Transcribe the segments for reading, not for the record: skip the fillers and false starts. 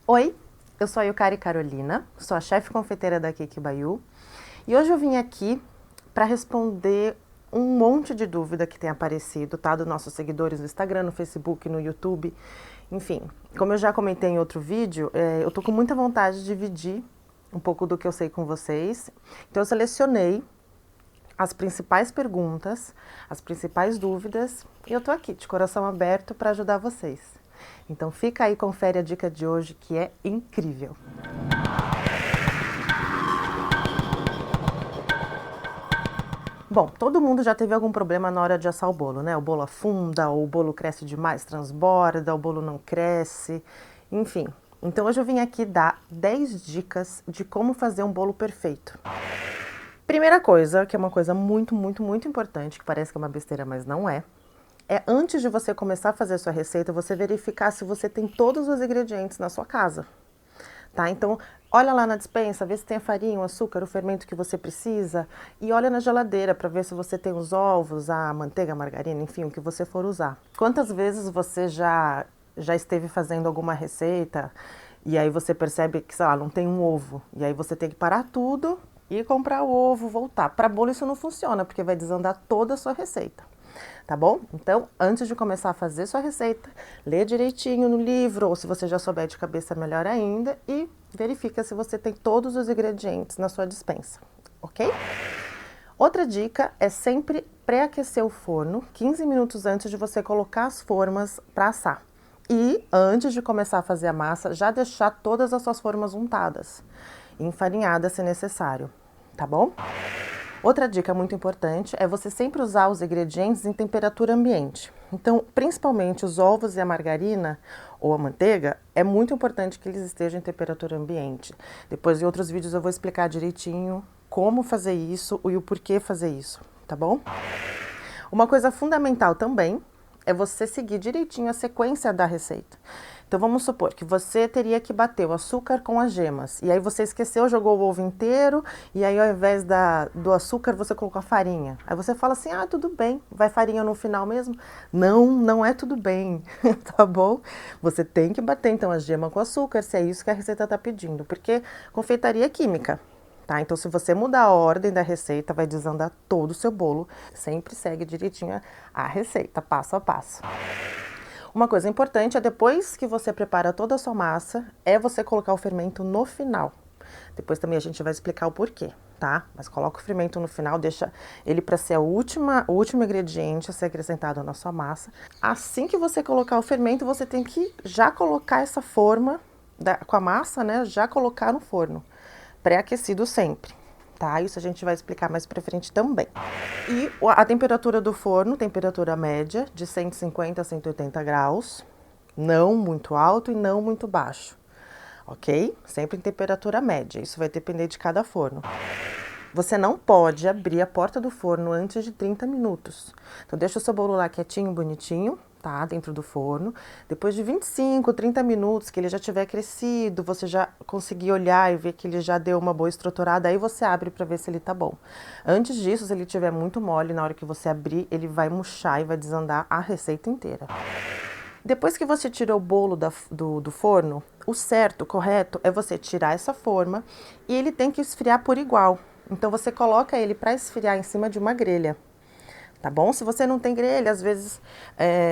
Oi, eu sou a Yukari Carolina, sou a chefe confeiteira da Cake by You e hoje eu vim aqui para responder um monte de dúvida que tem aparecido, tá? Dos nossos seguidores no Instagram, no Facebook, no YouTube, enfim. Como eu já comentei em outro vídeo, eu tô com muita vontade de dividir um pouco do que eu sei com vocês, então eu selecionei as principais perguntas, as principais dúvidas e eu tô aqui de coração aberto para ajudar vocês. Então fica aí, confere a dica de hoje que é incrível. Bom, todo mundo já teve algum problema na hora de assar o bolo, né? O bolo afunda, ou o bolo cresce demais, transborda, o bolo não cresce, enfim. Então hoje eu vim aqui dar 10 dicas de como fazer um bolo perfeito. Primeira coisa, que é uma coisa muito importante, que parece que é uma besteira, mas não é antes de você começar a fazer a sua receita, você verificar se você tem todos os ingredientes na sua casa, tá? Então, olha lá na despensa, vê se tem a farinha, o açúcar, o fermento que você precisa e olha na geladeira para ver se você tem os ovos, a manteiga, a margarina, enfim, o que você for usar. Quantas vezes você já esteve fazendo alguma receita e aí você percebe que, sei lá, não tem um ovo e aí você tem que parar tudo e comprar o ovo, voltar. Para bolo isso não funciona, porque vai desandar toda a sua receita. Tá bom? Então, antes de começar a fazer sua receita, lê direitinho no livro, ou se você já souber de cabeça, melhor ainda, e verifica se você tem todos os ingredientes na sua despensa, ok? Outra dica é sempre pré-aquecer o forno 15 minutos antes de você colocar as formas para assar. E antes de começar a fazer a massa, já deixar todas as suas formas untadas, enfarinhadas se necessário, tá bom? Outra dica muito importante é você sempre usar os ingredientes em temperatura ambiente. Então, principalmente os ovos e a margarina ou a manteiga, é muito importante que eles estejam em temperatura ambiente. Depois, em outros vídeos, eu vou explicar direitinho como fazer isso e o porquê fazer isso, tá bom? Uma coisa fundamental também é você seguir direitinho a sequência da receita. Então vamos supor que você teria que bater o açúcar com as gemas, e aí você esqueceu, jogou o ovo inteiro, e aí ao invés do açúcar você colocou a farinha. Aí você fala assim, ah, tudo bem, vai farinha no final mesmo? Não, não é tudo bem, tá bom? Você tem que bater então a gema com açúcar, se é isso que a receita tá pedindo, porque confeitaria é química. Tá? Então, se você mudar a ordem da receita, vai desandar todo o seu bolo. Sempre segue direitinho a receita, passo a passo. Uma coisa importante é depois que você prepara toda a sua massa, é você colocar o fermento no final. Depois também a gente vai explicar o porquê, tá? Mas coloca o fermento no final, deixa ele para ser o último ingrediente a ser acrescentado na sua massa. Assim que você colocar o fermento, você tem que já colocar essa forma com a massa, né? Já colocar no forno. Pré-aquecido sempre, tá? Isso a gente vai explicar mais pra frente também. E a temperatura do forno, temperatura média, de 150 a 180 graus, não muito alto e não muito baixo, ok? Sempre em temperatura média, isso vai depender de cada forno. Você não pode abrir a porta do forno antes de 30 minutos. Então deixa o seu bolo lá quietinho, bonitinho, tá? Dentro do forno. Depois de 25, 30 minutos, que ele já tiver crescido, você já conseguir olhar e ver que ele já deu uma boa estruturada, aí você abre para ver se ele tá bom. Antes disso, se ele tiver muito mole, na hora que você abrir, ele vai murchar e vai desandar a receita inteira. Depois que você tirou o bolo do forno, o certo, o correto, é você tirar essa forma e ele tem que esfriar por igual. Então você coloca ele para esfriar em cima de uma grelha, tá bom? Se você não tem grelha, às vezes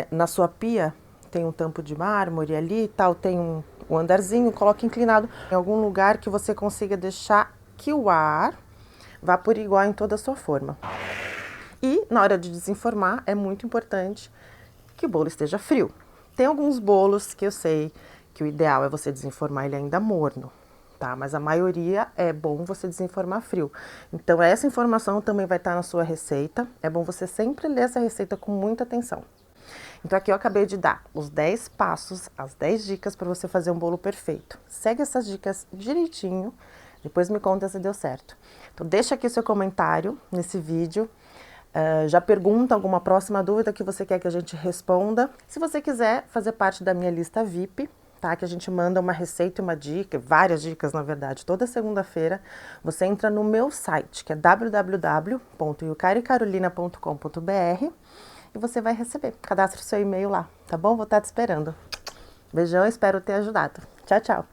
na sua pia tem um tampo de mármore ali e tal, tem um andarzinho, coloque inclinado em algum lugar que você consiga deixar que o ar vá por igual em toda a sua forma. E na hora de desenformar, é muito importante que o bolo esteja frio. Tem alguns bolos que eu sei que o ideal é você desenformar ele ainda morno, tá? Mas a maioria é bom você desenformar frio. Então essa informação também vai estar na sua receita. É bom você sempre ler essa receita com muita atenção. Então aqui eu acabei de dar os 10 passos, as 10 dicas para você fazer um bolo perfeito. Segue essas dicas direitinho, depois me conta se deu certo. Então deixa aqui o seu comentário nesse vídeo. Já pergunta alguma próxima dúvida que você quer que a gente responda. Se você quiser fazer parte da minha lista VIP, tá? Que a gente manda uma receita e uma dica, várias dicas na verdade, toda segunda-feira, você entra no meu site, que é www.yukaricarolina.com.br e você vai receber. Cadastre seu e-mail lá, tá bom? Vou estar te esperando. Beijão, espero ter ajudado. Tchau, tchau!